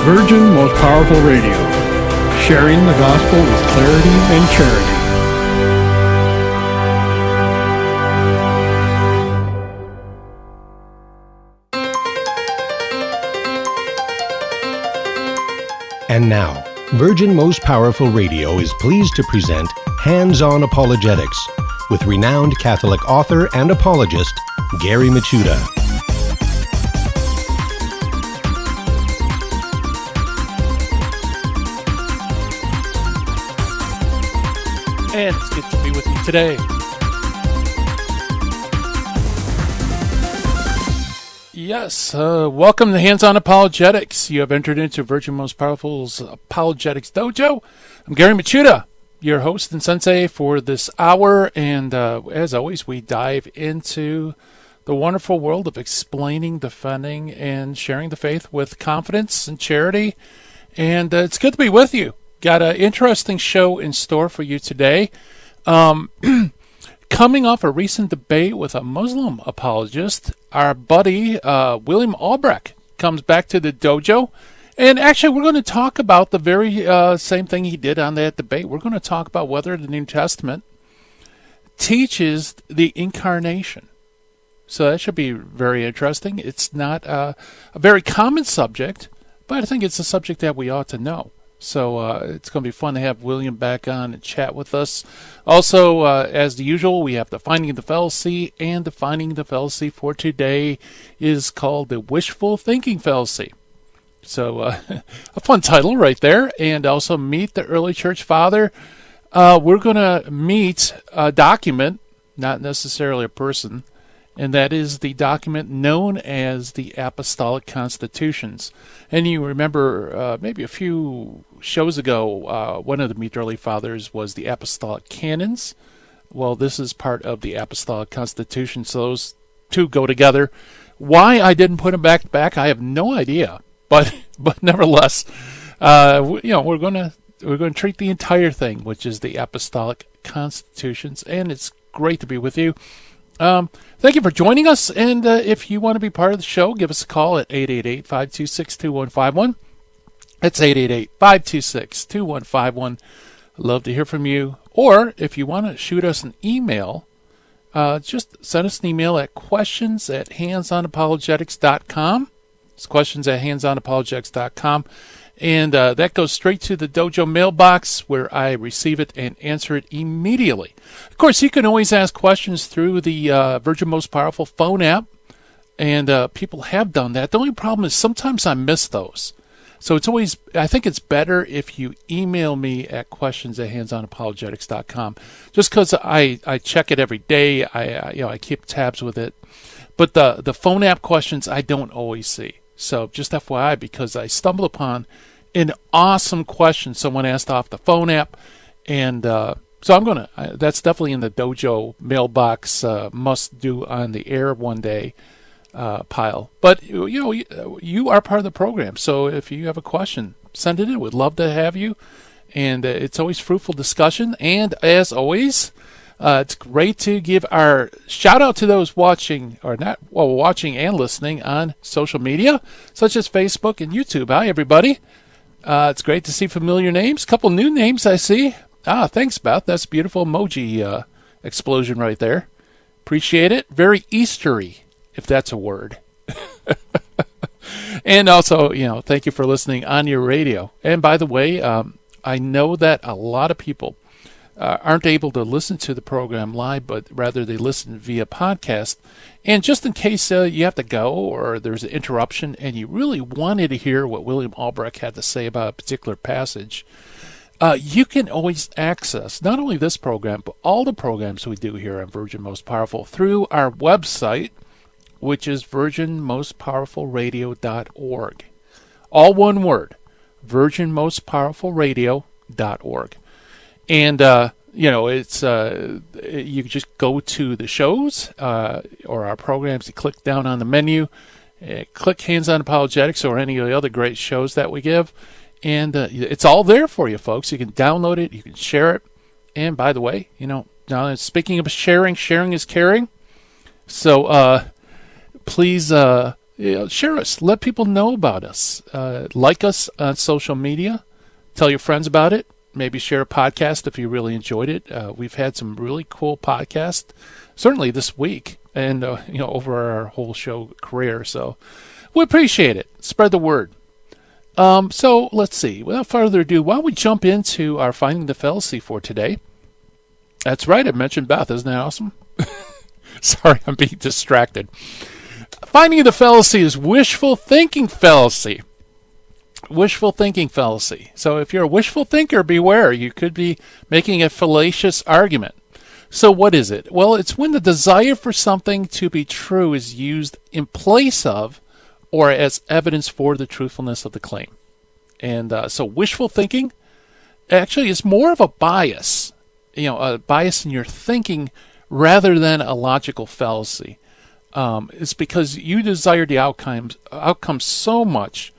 Virgin Most Powerful Radio, sharing the gospel with clarity and charity. And now, Virgin Most Powerful Radio is pleased to present Hands-On Apologetics with renowned Catholic author and apologist, Gary Michuta. And it's good to be with you today. Yes, welcome to Hands-On Apologetics. You have entered into Virgin Most Powerful's Apologetics Dojo. I'm Gary Michuta, your host and sensei for this hour. And as always, we dive into the wonderful world of explaining, defending, and sharing the faith with confidence and charity. And it's good to be with you. Got an interesting show in store for you today. Coming off a recent debate with a Muslim apologist, our buddy William Allbrecht comes back to the dojo. And actually, we're going to talk about the very same thing he did on that debate. We're going to talk about whether the New Testament teaches the Incarnation. So that should be very interesting. It's not a very common subject, but I think it's a subject that we ought to know. So it's going to be fun to have William back on and chat with us. Also, as usual, we have Defining the Fallacy, and Defining the Fallacy for today is called the Wishful Thinking Fallacy. So a fun title right there. And also Meet the Early Church Father. We're going to meet a document, not necessarily a person, and that is the document known as the Apostolic Constitutions. And you remember maybe a few shows ago, one of the Meet the Early Fathers was the Apostolic Canons. Well, this is part of the Apostolic Constitution, so those two go together. Why I didn't put them back to back, I have no idea. But nevertheless, we're going to treat the entire thing, which is the Apostolic Constitutions, and it's great to be with you. Thank you for joining us, and if you want to be part of the show, give us a call at 888-526-2151. That's 888-526-2151. I'd love to hear from you. Or if you want to shoot us an email, just send us an email at questions@handsonapologetics.com. It's questions@handsonapologetics.com. And that goes straight to the dojo mailbox where I receive it and answer it immediately. Of course, you can always ask questions through the Virgin Most Powerful phone app, and people have done that. The only problem is sometimes I miss those. So I think it's better if you email me at questions@handsonapologetics.com, just because I check it every day. I keep tabs with it. But the phone app questions I don't always see. So just FYI, because I stumbled upon an awesome question someone asked off the phone app, and so that's definitely in the dojo mailbox must do on the air one day pile. But you are part of the program, so if you have a question, send it in. We'd love to have you, and it's always fruitful discussion. And as always, it's great to give our shout out to those watching and listening on social media, such as Facebook and YouTube. Hi, everybody. It's great to see familiar names. A couple new names I see. Thanks, Beth. That's a beautiful emoji explosion right there. Appreciate it. Very Eastery, if that's a word. And also, thank you for listening on your radio. And by the way, I know that a lot of people aren't able to listen to the program live, but rather they listen via podcast. And just in case you have to go or there's an interruption and you really wanted to hear what William Allbrecht had to say about a particular passage, you can always access not only this program, but all the programs we do here on Virgin Most Powerful through our website, which is virginmostpowerfulradio.org. All one word, virginmostpowerfulradio.org. And, it's you just go to the shows or our programs. You click down on the menu, click Hands-On Apologetics or any of the other great shows that we give. And it's all there for you, folks. You can download it. You can share it. And by the way, now speaking of sharing is caring. So please, share us. Let people know about us. Like us on social media. Tell your friends about it. Maybe share a podcast if you really enjoyed it. We've had some really cool podcasts, certainly this week, and over our whole show career. So we appreciate it. Spread the word. So let's see. Without further ado, why don't we jump into our Finding the Fallacy for today? That's right. I mentioned Beth. Isn't that awesome? Sorry, I'm being distracted. Finding the fallacy is wishful thinking fallacy. Wishful thinking fallacy. So if you're a wishful thinker, beware. You could be making a fallacious argument. So what is it? Well, it's when the desire for something to be true is used in place of or as evidence for the truthfulness of the claim. And so wishful thinking actually is more of a bias, a bias in your thinking rather than a logical fallacy. It's because you desire the outcome so much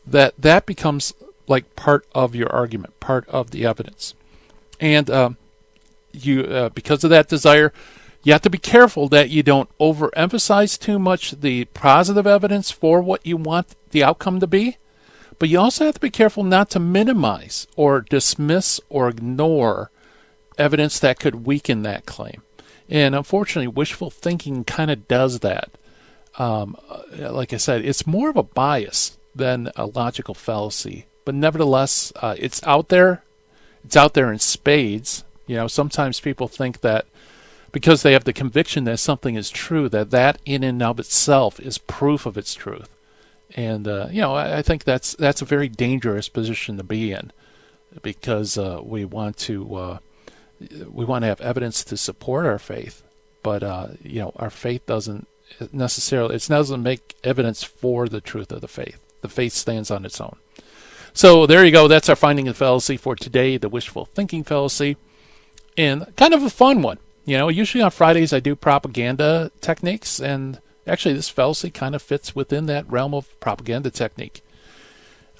that becomes like part of your argument, part of the evidence. And you because of that desire, you have to be careful that you don't overemphasize too much the positive evidence for what you want the outcome to be. But you also have to be careful not to minimize or dismiss or ignore evidence that could weaken that claim. And unfortunately, wishful thinking kind of does that. Like I said, it's more of a bias than a logical fallacy. But nevertheless, it's out there. It's out there in spades. Sometimes people think that because they have the conviction that something is true, that in and of itself is proof of its truth. And I think that's a very dangerous position to be in, because we want to have evidence to support our faith, but our faith doesn't make evidence for the truth of the faith. The faith stands on its own. So there you go. That's our Finding the Fallacy for today, the wishful thinking fallacy, and kind of a fun one. Usually on Fridays I do propaganda techniques, and actually this fallacy kind of fits within that realm of propaganda technique.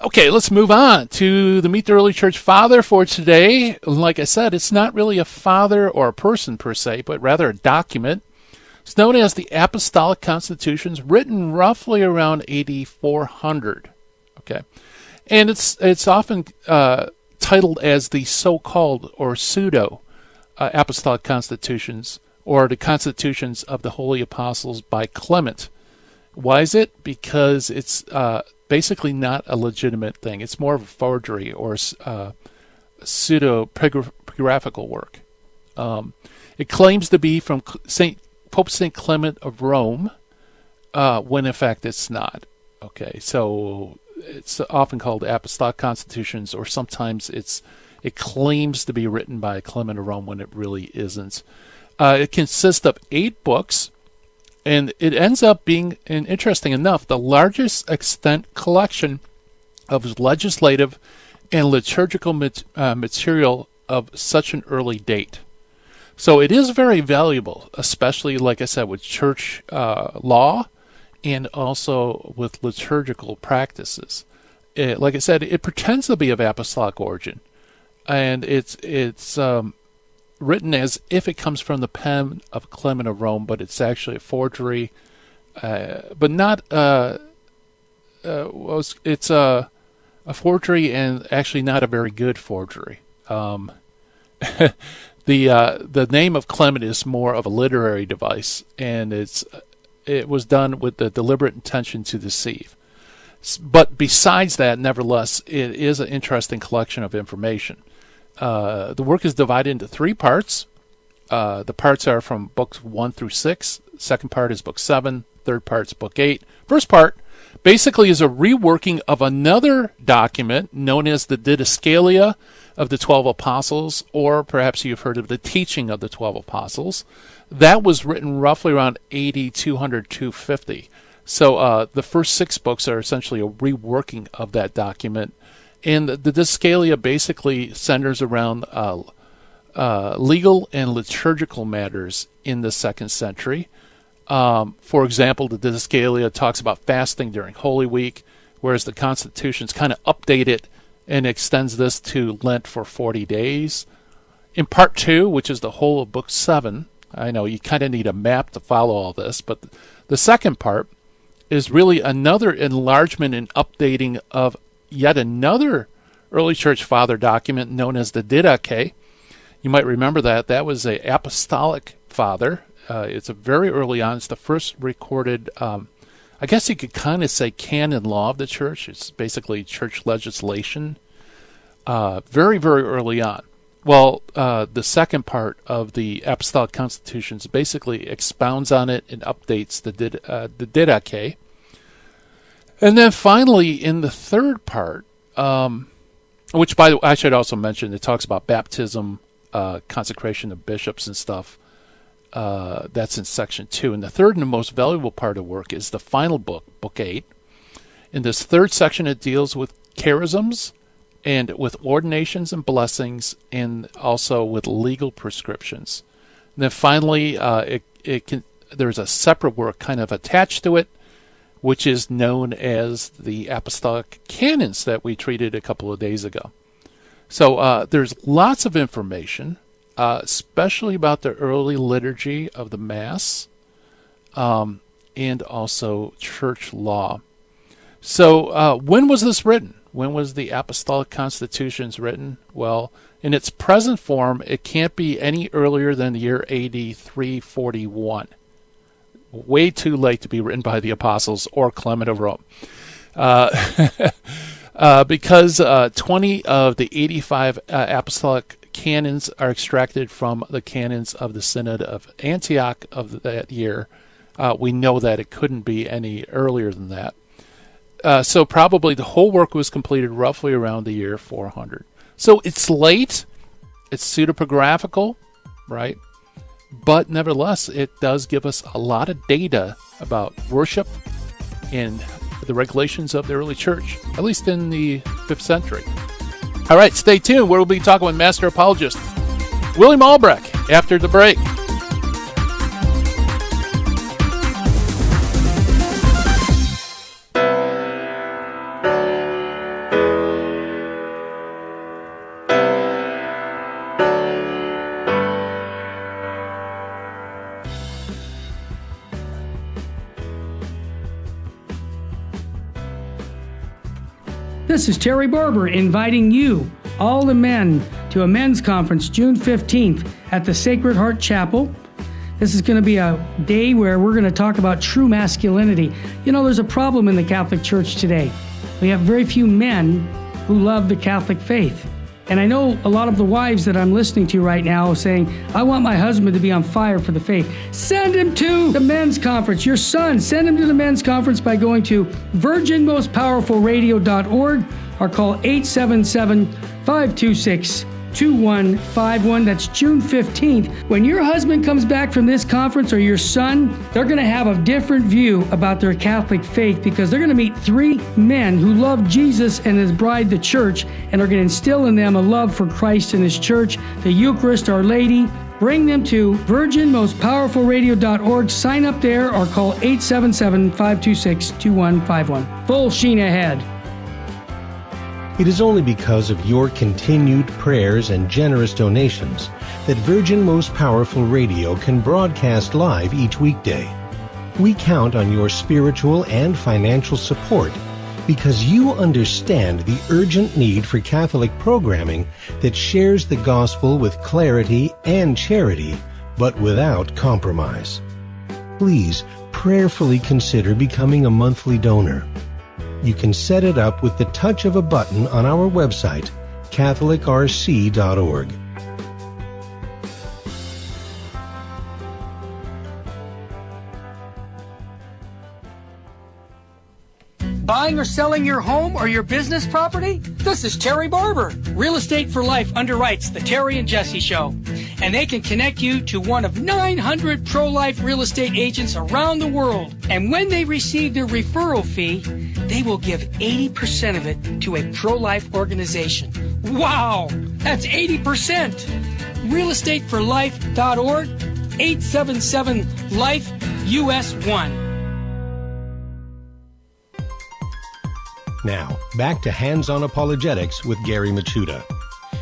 Okay, let's move on to the Meet the Early Church Father for today. Like I said, it's not really a father or a person per se, but rather a document. It's known as the Apostolic Constitutions, written roughly around AD 400. Okay, and it's often titled as the so-called or pseudo Apostolic Constitutions, or the Constitutions of the Holy Apostles by Clement. Why is it? Because it's basically not a legitimate thing. It's more of a forgery or pseudo-graphical work. It claims to be from Pope St. Clement of Rome, when in fact it's not. Okay, so it's often called Apostolic Constitutions, or sometimes it claims to be written by Clement of Rome when it really isn't. It consists of 8 books, and it ends up being, and interesting enough, the largest extant collection of legislative and liturgical material of such an early date. So it is very valuable, especially, like I said, with church law and also with liturgical practices. Like I said, it pretends to be of apostolic origin, and it's written as if it comes from the pen of Clement of Rome, but it's actually a forgery. But not it's a forgery, and actually not a very good forgery. The name of Clement is more of a literary device, and it was done with the deliberate intention to deceive. But besides that, nevertheless, it is an interesting collection of information. The work is divided into 3 parts. The parts are from books 1 through 6. Second part is book 7. Third part is book 8. First part basically is a reworking of another document known as the Didascalia of the 12 Apostles, or perhaps you've heard of the Teaching of the 12 Apostles. That was written roughly around AD 200-250. So the first 6 books are essentially a reworking of that document. And the Didascalia basically centers around legal and liturgical matters in the 2nd century. For example, the Didascalia talks about fasting during Holy Week, whereas the Constitutions kind of update it and extends this to Lent for 40 days. In part 2, which is the whole of book 7, I know you kind of need a map to follow all this, but the second part is really another enlargement and updating of yet another early church father document known as the Didache. You might remember that. That was an apostolic father. It's a very early on. It's the first recorded, I guess you could kind of say, canon law of the church. It's basically church legislation. Very, very early on. Well, the second part of the Apostolic Constitutions basically expounds on it and updates the Didache. And then finally, in the third part, which, by the way, I should also mention, it talks about baptism, consecration of bishops and stuff. That's in section 2. And the third and the most valuable part of the work is the final book, Book 8. In this third section, it deals with charisms and with ordinations and blessings, and also with legal prescriptions. And then finally, there's a separate work kind of attached to it, which is known as the Apostolic Canons that we treated a couple of days ago. So there's lots of information, especially about the early liturgy of the Mass, and also church law. So when was this written? When was the Apostolic Constitutions written? Well, in its present form, it can't be any earlier than the year AD 341. Way too late to be written by the apostles or Clement of Rome. Because 20 of the 85 apostolic canons are extracted from the canons of the Synod of Antioch of that year. We know that it couldn't be any earlier than that. So probably the whole work was completed roughly around the year 400. So it's late, it's pseudepigraphical, right? But nevertheless, it does give us a lot of data about worship and the regulations of the early church, at least in the 5th century. All right, stay tuned. We'll be talking with Master Apologist William Allbrecht after the break. This is Terry Barber inviting you, all the men, to a men's conference June 15th at the Sacred Heart Chapel. This is going to be a day where we're going to talk about true masculinity. You know, there's a problem in the Catholic Church today. We have very few men who love the Catholic faith. And I know a lot of the wives that I'm listening to right now saying, I want my husband to be on fire for the faith. Send him to the men's conference. Your son, send him to the men's conference by going to virginmostpowerfulradio.org or call 877-526-2151. That's June 15th. When your husband comes back from this conference, or your son, they're going to have a different view about their Catholic faith, because they're going to meet 3 men who love Jesus and his bride, the church, and are going to instill in them a love for Christ and his church, the Eucharist, Our Lady. Bring them to virginmostpowerfulradio.org. Sign up there or call 877-526-2151. Full sheen ahead. It is only because of your continued prayers and generous donations that Virgin Most Powerful Radio can broadcast live each weekday. We count on your spiritual and financial support because you understand the urgent need for Catholic programming that shares the gospel with clarity and charity, but without compromise. Please prayerfully consider becoming a monthly donor. You can set it up with the touch of a button on our website, catholicrc.org. Buying or selling your home or your business property? This is Terry Barber. Real Estate for Life underwrites the Terry and Jesse Show. And they can connect you to one of 900 pro-life real estate agents around the world. And when they receive their referral fee, they will give 80% of it to a pro-life organization. Wow! That's 80%! realestateforlife.org, 877-LIFE-US1. Now, back to Hands-On Apologetics with Gary Machuda.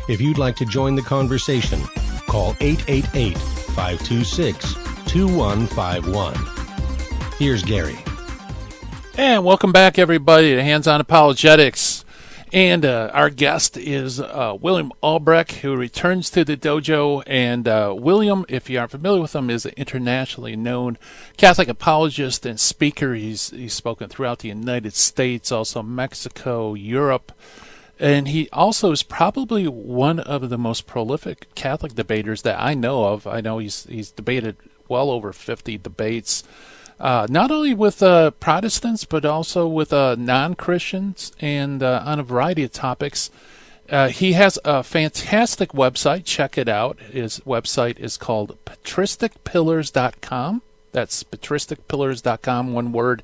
If you'd like to join the conversation, call 888-526-2151. Here's Gary. And welcome back, everybody, to Hands-On Apologetics. And our guest is William Allbrecht, who returns to the dojo. And William, if you aren't familiar with him, is an internationally known Catholic apologist and speaker. He's spoken throughout the United States, also Mexico, Europe. And he also is probably one of the most prolific Catholic debaters that I know of. I know he's debated well over 50 debates. Not only with Protestants, but also with non-Christians and on a variety of topics. He has a fantastic website. Check it out. His website is called patristicpillars.com. That's patristicpillars.com, one word.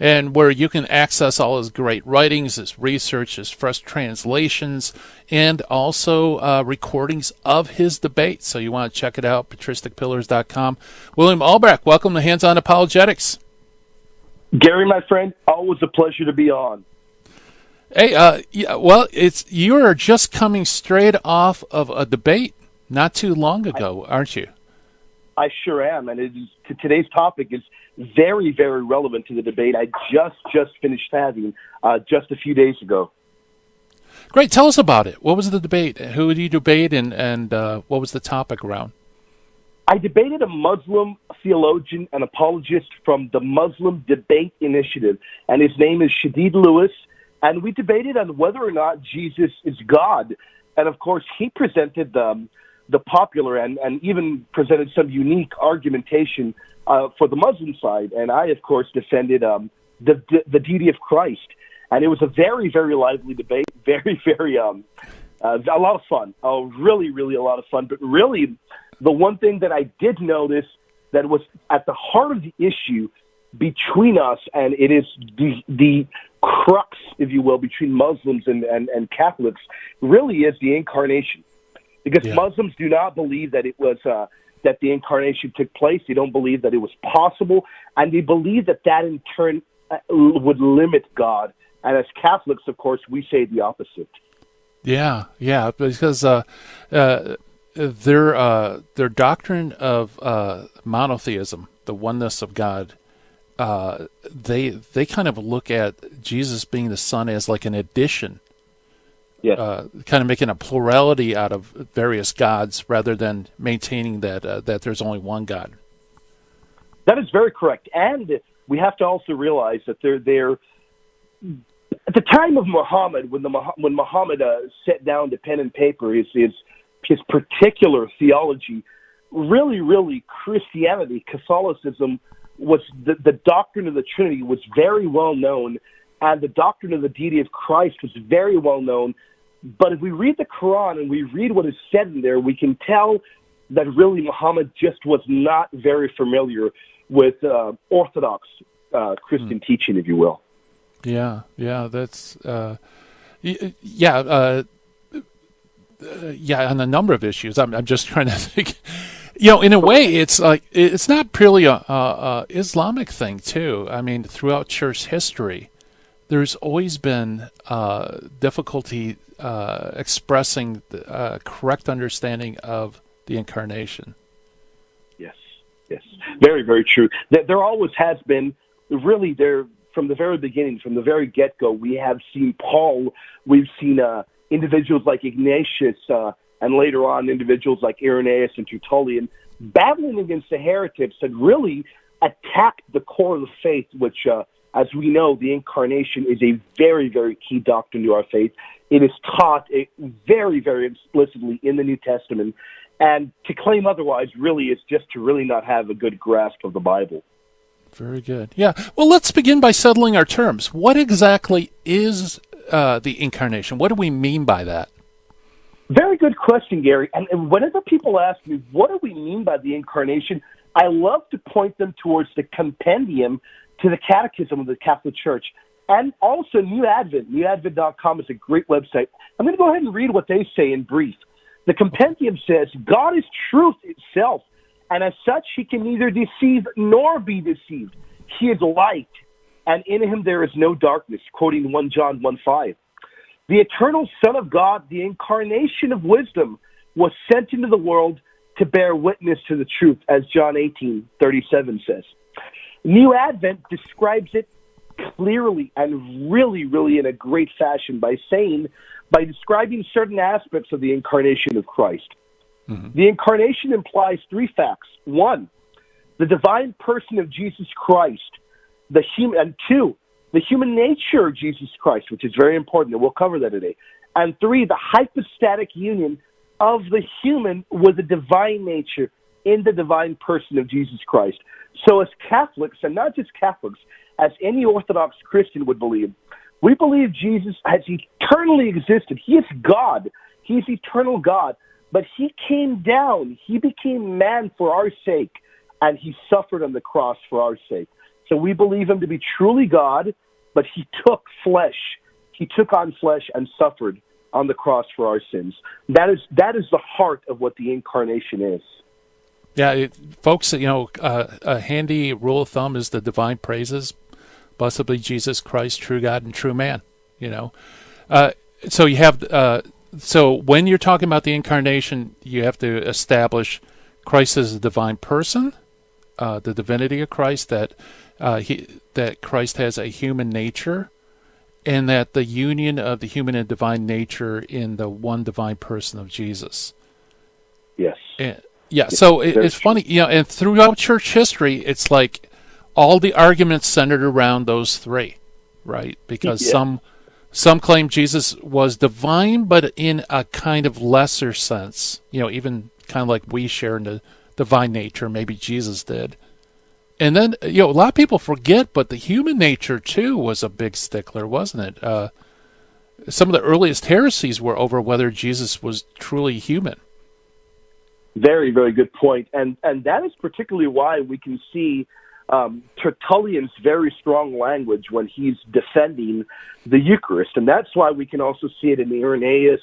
And where you can access all his great writings, his research, his first translations, and also recordings of his debates. So you want to check it out, patristicpillars.com. William Allbrecht, welcome to Hands-On Apologetics. Gary, my friend, always a pleasure to be on. Hey, you are just coming straight off of a debate not too long ago, aren't you? I sure am, and today's topic is very, very relevant to the debate I just finished having just a few days ago. Great. Tell us about it. What was the debate? Who did you debate, and what was the topic around? I debated a Muslim theologian and apologist from the Muslim Debate Initiative, and his name is Shadid Lewis, and we debated on whether or not Jesus is God. And, of course, he presented the popular and even presented some unique argumentation for the Muslim side, and I, of course, defended the deity of Christ. And it was a very, very lively debate, very, very, a lot of fun, really, really a lot of fun. But really, the one thing that I did notice that was at the heart of the issue between us, and it is the crux, if you will, between Muslims and Catholics, really is the Incarnation. Because Muslims do not believe that it was that the Incarnation took place. They don't believe that it was possible, and they believe that in turn would limit God. And as Catholics, of course, we say the opposite. Yeah, because their doctrine of monotheism, the oneness of God, they kind of look at Jesus being the Son as like an addition. Yeah. Kind of making a plurality out of various gods rather than maintaining that there's only one God. That is very correct. And we have to also realize that they're at the time of Muhammad, when Muhammad set down to pen and paper his particular theology, really Christianity, Catholicism, was the doctrine of the Trinity was very well known, and the doctrine of the deity of Christ was very well known. But if we read the Quran and we read what is said in there, we can tell that really Muhammad just was not very familiar with Orthodox Christian teaching, if you will. Yeah, that's on a number of issues. I'm just trying to think. In a way, it's like it's not purely a Islamic thing too. I mean, throughout church history, there's always been difficulty expressing the correct understanding of the Incarnation. Yes, very, very true. There always has been. Really, from the very beginning, from the very get-go, we have seen Paul. We've seen individuals like Ignatius, and later on individuals like Irenaeus and Tertullian battling against the heretics that really attacked the core of the faith, which, as we know, the Incarnation is a very, very key doctrine to our faith. It is taught very, very explicitly in the New Testament, and to claim otherwise really is just to really not have a good grasp of the Bible. Very good. Yeah. Well, let's begin by settling our terms. What exactly is the Incarnation? What do we mean by that? Very good question, Gary. And whenever people ask me, what do we mean by the Incarnation, I love to point them towards the compendium to the Catechism of the Catholic Church. And also New Advent. NewAdvent.com is a great website. I'm going to go ahead and read what they say in brief. The compendium says, God is truth itself, and as such, he can neither deceive nor be deceived. He is light, and in him there is no darkness, quoting 1 John 1:5. The eternal Son of God, the incarnation of wisdom, was sent into the world to bear witness to the truth, as John 18:37 says. New Advent describes it clearly and really, really in a great fashion by describing certain aspects of the incarnation of Christ. Mm-hmm. The incarnation implies three facts. One, the divine person of Jesus Christ, and two, the human nature of Jesus Christ, which is very important, and we'll cover that today. And three, the hypostatic union of the human with the divine nature in the divine person of Jesus Christ. So as Catholics, and not just Catholics, as any Orthodox Christian would believe, we believe Jesus has eternally existed. He is God. He is eternal God. But he came down. He became man for our sake, and he suffered on the cross for our sake. So we believe him to be truly God, but he took flesh. He took on flesh and suffered on the cross for our sins. That is the heart of what the incarnation is. Yeah, folks, a handy rule of thumb is the divine praises. Blessed be Jesus Christ, true God and true man. So you have so when you're talking about the incarnation, you have to establish Christ as a divine person, the divinity of Christ, that Christ has a human nature, and that the union of the human and divine nature in the one divine person of Jesus. Yes. Yeah, so it's funny, and throughout church history, it's like all the arguments centered around those three, right? Because some claim Jesus was divine, but in a kind of lesser sense, even kind of like we share in the divine nature, maybe Jesus did. And then, a lot of people forget, but the human nature, too, was a big stickler, wasn't it? Some of the earliest heresies were over whether Jesus was truly human. Very, very good point. And that is particularly why we can see Tertullian's very strong language when he's defending the Eucharist. And that's why we can also see it in Irenaeus.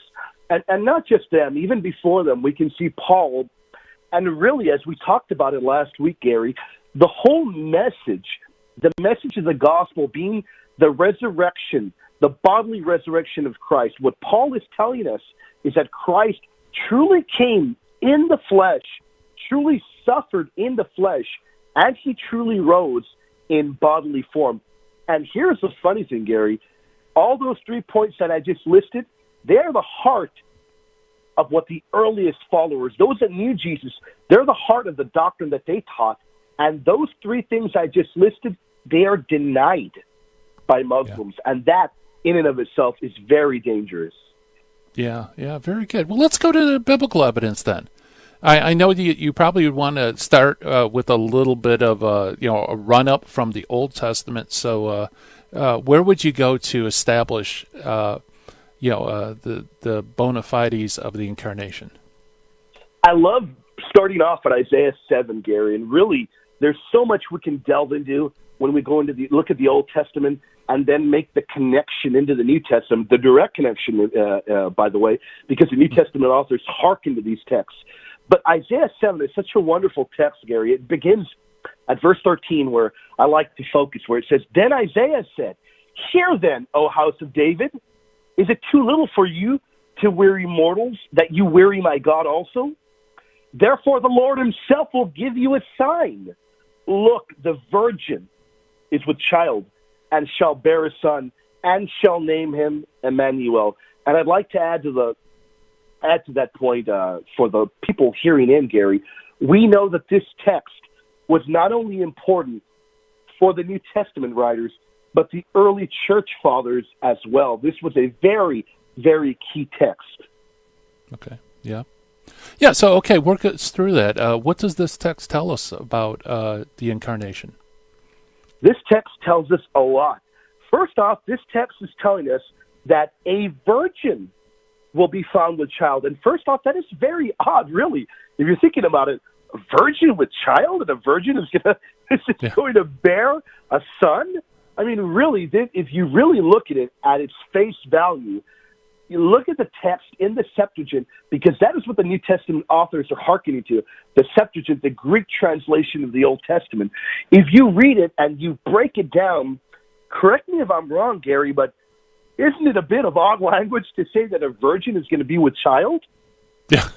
And not just them, even before them, we can see Paul. And really, as we talked about it last week, Gary, the whole message, the message of the gospel being the resurrection, the bodily resurrection of Christ, what Paul is telling us is that Christ truly came in the flesh, truly suffered in the flesh, and he truly rose in bodily form. And here's the funny thing, Gary. All those 3 points that I just listed, they're the heart of what the earliest followers, those that knew Jesus, they're the heart of the doctrine that they taught. And those 3 things I just listed, they are denied by Muslims. Yeah. And that, in and of itself, is very dangerous. Yeah, very good. Well, let's go to the biblical evidence then. I know you probably would want to start with a little bit of a run-up from the Old Testament. So where would you go to establish the bona fides of the incarnation? I love starting off at Isaiah 7, Gary, and really there's so much we can delve into when we go into look at the Old Testament and then make the connection into the New Testament, the direct connection, by the way, because the New Testament authors hearken to these texts. But Isaiah 7 is such a wonderful text, Gary. It begins at verse 13, where I like to focus, where it says, "Then Isaiah said, 'Hear then, O house of David, is it too little for you to weary mortals, that you weary my God also? Therefore the Lord himself will give you a sign. Look, the virgin is with child, and shall bear a son, and shall name him Emmanuel.'" And I'd like to add to that point for the people hearing in, Gary. We know that this text was not only important for the New Testament writers, but the early church fathers as well. This was a very, very key text. Okay, yeah. Yeah, so, work us through that. What does this text tell us about the incarnation? This text tells us a lot. First off, this text is telling us that a virgin will be found with child. And first off, that is very odd, really. If you're thinking about it, a virgin with child, and a virgin is going to bear a son? I mean, really, if you really look at it at its face value, you look at the text in the Septuagint, because that is what the New Testament authors are hearkening to, the Septuagint, the Greek translation of the Old Testament. If you read it and you break it down, correct me if I'm wrong, Gary, but isn't it a bit of odd language to say that a virgin is going to be with child? Yeah,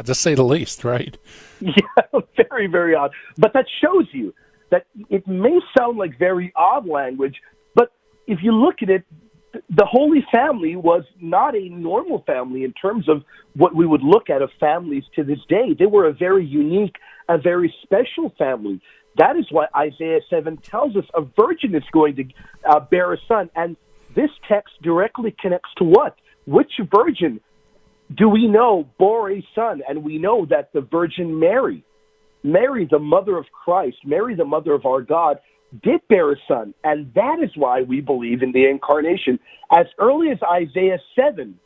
to say the least, right? Yeah, very, very odd. But that shows you that it may sound like very odd language, but if you look at it, the Holy Family was not a normal family in terms of what we would look at of families to this day. They were a very unique, a very special family. That is why Isaiah 7 tells us a virgin is going to bear a son. And this text directly connects to what? Which virgin do we know bore a son? And we know that the Virgin Mary, the mother of Christ, Mary, the mother of our God, did bear a son. And that is why we believe in the Incarnation. As early as Isaiah 7,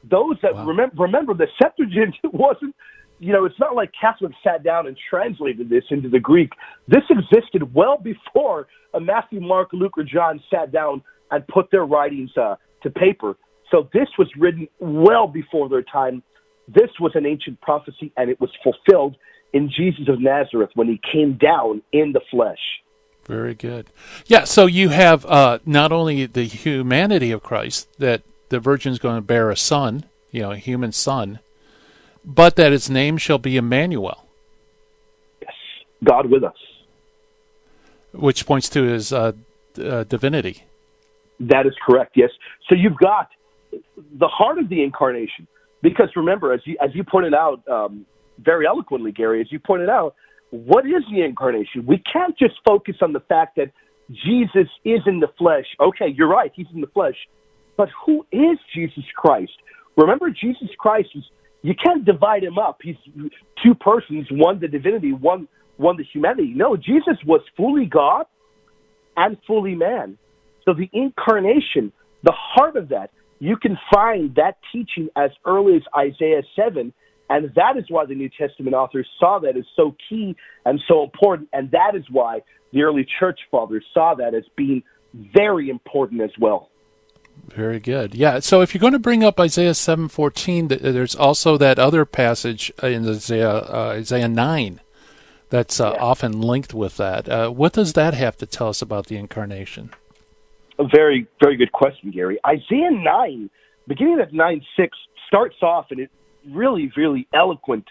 those that remember the Septuagint wasn't, it's not like Catholics sat down and translated this into the Greek. This existed well before Matthew, Mark, Luke, or John sat down and put their writings to paper. So this was written well before their time. This was an ancient prophecy, and it was fulfilled in Jesus of Nazareth when he came down in the flesh. Very good. Yeah, so you have not only the humanity of Christ, that the virgin's going to bear a son, a human son, but that its name shall be Emmanuel. Yes, God with us. Which points to his divinity. That is correct, yes. So you've got the heart of the Incarnation, because remember, as you pointed out very eloquently, Gary, as you pointed out, what is the Incarnation? We can't just focus on the fact that Jesus is in the flesh. Okay, you're right, he's in the flesh. But who is Jesus Christ? Remember, Jesus Christ you can't divide him up. He's two persons, one the divinity, one the humanity. No, Jesus was fully God and fully man. So the Incarnation, the heart of that, you can find that teaching as early as Isaiah 7, and that is why the New Testament authors saw that as so key and so important, and that is why the early church fathers saw that as being very important as well. Very good. Yeah, so if you're going to bring up Isaiah 7:14, there's also that other passage in Isaiah 9 that's often linked with that. What does that have to tell us about the Incarnation? A very, very good question, Gary. Isaiah 9, beginning at 9:6, starts off in a really, really eloquent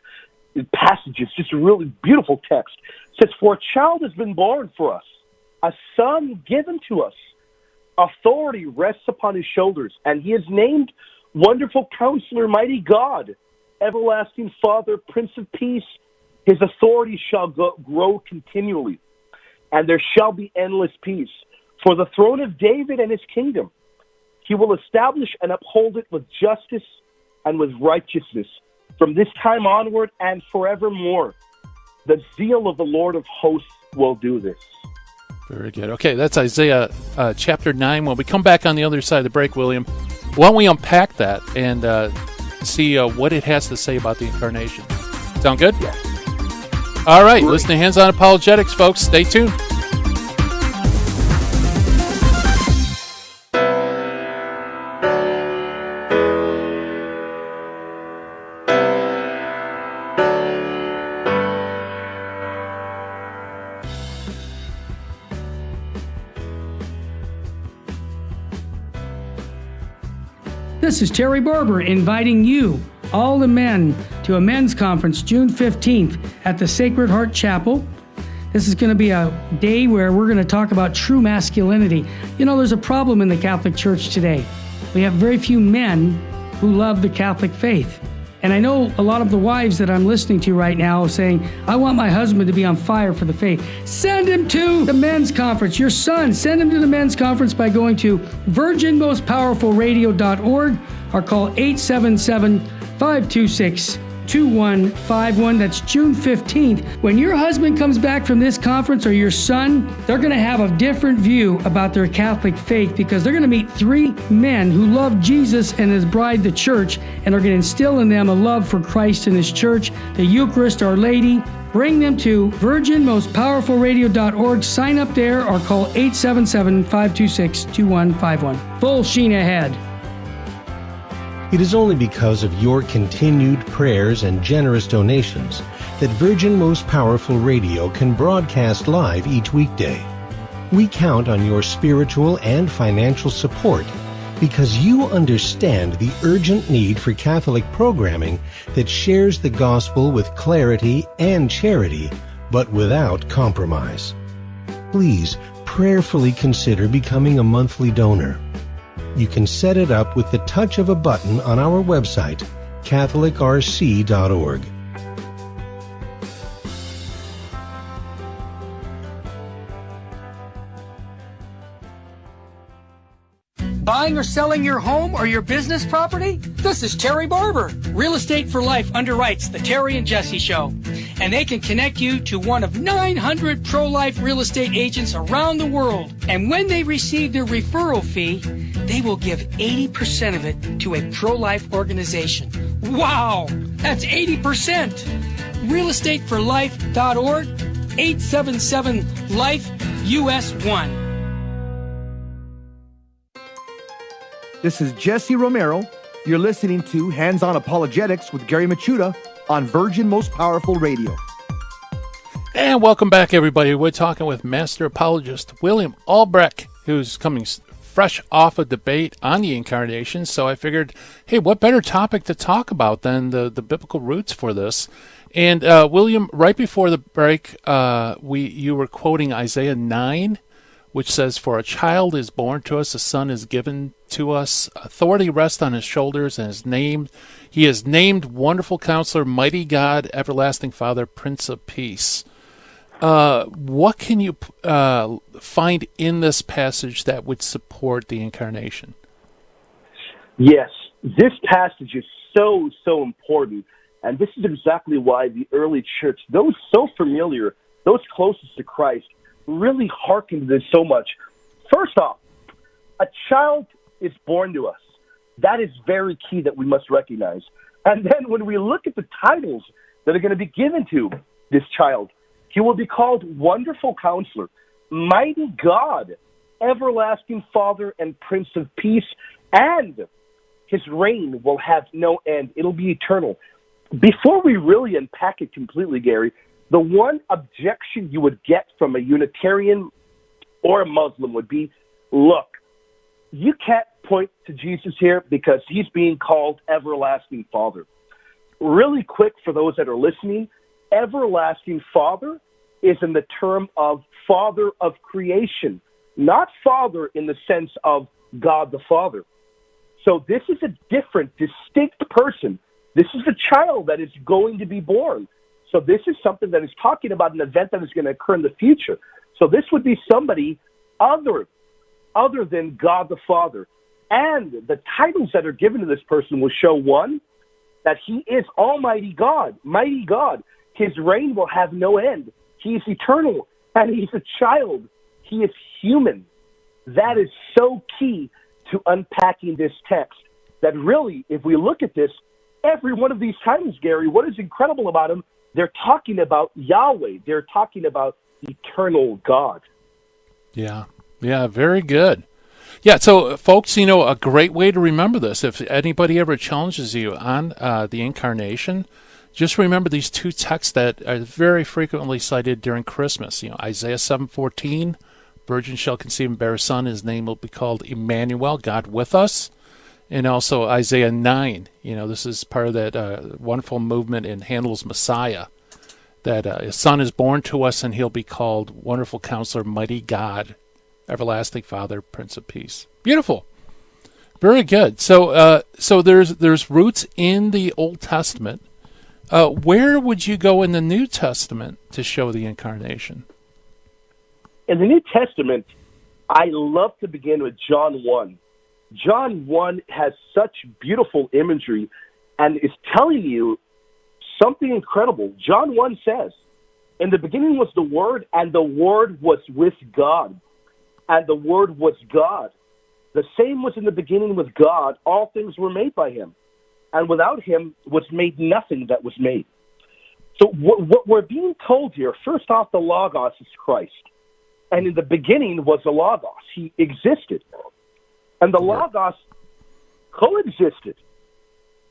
passages, just a really beautiful text. It says, "For a child has been born for us, a son given to us. Authority rests upon his shoulders, and he is named Wonderful Counselor, Mighty God, Everlasting Father, Prince of Peace. His authority shall grow continually, and there shall be endless peace. For the throne of David and his kingdom, he will establish and uphold it with justice and with righteousness from this time onward and forevermore. The zeal of the Lord of hosts will do this." Very good. Okay, that's Isaiah chapter 9. When we come back on the other side of the break, William, why don't we unpack that and see what it has to say about the Incarnation? Sound good? Yes. All right, listen to Hands On Apologetics, folks. Stay tuned. This is Terry Barber inviting you, all the men, to a men's conference June 15th at the Sacred Heart Chapel. This is going to be a day where we're going to talk about true masculinity. There's a problem in the Catholic Church today. We have very few men who love the Catholic faith. And I know a lot of the wives that I'm listening to right now saying, "I want my husband to be on fire for the faith." Send him to the men's conference. Your son, send him to the men's conference by going to virginmostpowerfulradio.org or call 877-526-2151. That's June 15th. When your husband comes back from this conference, or your son, they're going to have a different view about their Catholic faith, because they're going to meet three men who love Jesus and his bride, the church, and are going to instill in them a love for Christ and his church, the Eucharist, Our Lady. Bring them to virginmostpowerfulradio.org. Sign up there or call 877-526-2151. Full sheen ahead. It is only because of your continued prayers and generous donations that Virgin Most Powerful Radio can broadcast live each weekday. We count on your spiritual and financial support because you understand the urgent need for Catholic programming that shares the gospel with clarity and charity, but without compromise. Please prayerfully consider becoming a monthly donor. You can set it up with the touch of a button on our website, catholicrc.org. Buying or selling your home or your business property? This is Terry Barber. Real Estate for Life underwrites the Terry and Jesse Show, and they can connect you to one of 900 pro-life real estate agents around the world. And when they receive their referral fee, they will give 80% of it to a pro-life organization. Wow! That's 80%! realestateforlife.org, 877-LIFE-US1. This is Jesse Romero. You're listening to Hands-On Apologetics with Gary Machuda on Virgin Most Powerful Radio. And welcome back, everybody. We're talking with Master Apologist William Allbrecht, who's coming fresh off a debate on the Incarnation. So I figured, hey, what better topic to talk about than the biblical roots for this? And William, right before the break, you were quoting Isaiah 9, which says, "For a child is born to us, a son is given to us, authority rests on his shoulders, and he is named Wonderful Counselor, Mighty God, Everlasting Father, Prince of Peace." What can you find in this passage that would support the Incarnation? Yes, this passage is so important, and this is exactly why the early church, those so familiar, those closest to Christ, really hearkened to this so much. First off, a child is born to us. That is very key that we must recognize. And then when we look at the titles that are going to be given to this child, he will be called Wonderful Counselor, Mighty God, Everlasting Father, and Prince of Peace, and his reign will have no end. It'll be eternal. Before we really unpack it completely, Gary, the one objection you would get from a Unitarian or a Muslim would be, look, you can't point to Jesus here because he's being called Everlasting Father. Really quick for those that are listening, Everlasting Father is in the term of Father of creation, not Father in the sense of God the Father. So this is a different, distinct person. This is a child that is going to be born. So this is something that is talking about an event that is going to occur in the future. So this would be somebody other than God the Father. And the titles that are given to this person will show, one, that he is Almighty God, Mighty God. His reign will have no end. He is eternal, and he's a child. He is human. That is so key to unpacking this text, that really, if we look at this, every one of these titles, Gary, what is incredible about them, they're talking about Yahweh. They're talking about eternal God. Yeah, very good. Yeah, so folks, a great way to remember this, if anybody ever challenges you on the Incarnation, just remember these two texts that are very frequently cited during Christmas. Isaiah 7:14, virgin shall conceive and bear a son, his name will be called Emmanuel, God with us. And also Isaiah 9, this is part of that wonderful movement in Handel's Messiah, that a son is born to us and he'll be called Wonderful Counselor, Mighty God, Everlasting Father, Prince of Peace. Beautiful. Very good. So there's roots in the Old Testament. Where would you go in the New Testament to show the Incarnation? In the New Testament, I love to begin with John 1. John 1 has such beautiful imagery and is telling you something incredible. John 1 says, "In the beginning was the Word, and the Word was with God, and the Word was God. The same was in the beginning with God. All things were made by him, and without him was made nothing that was made." So what we're being told here, first off, the Logos is Christ. And in the beginning was the Logos. He existed. And the Logos coexisted.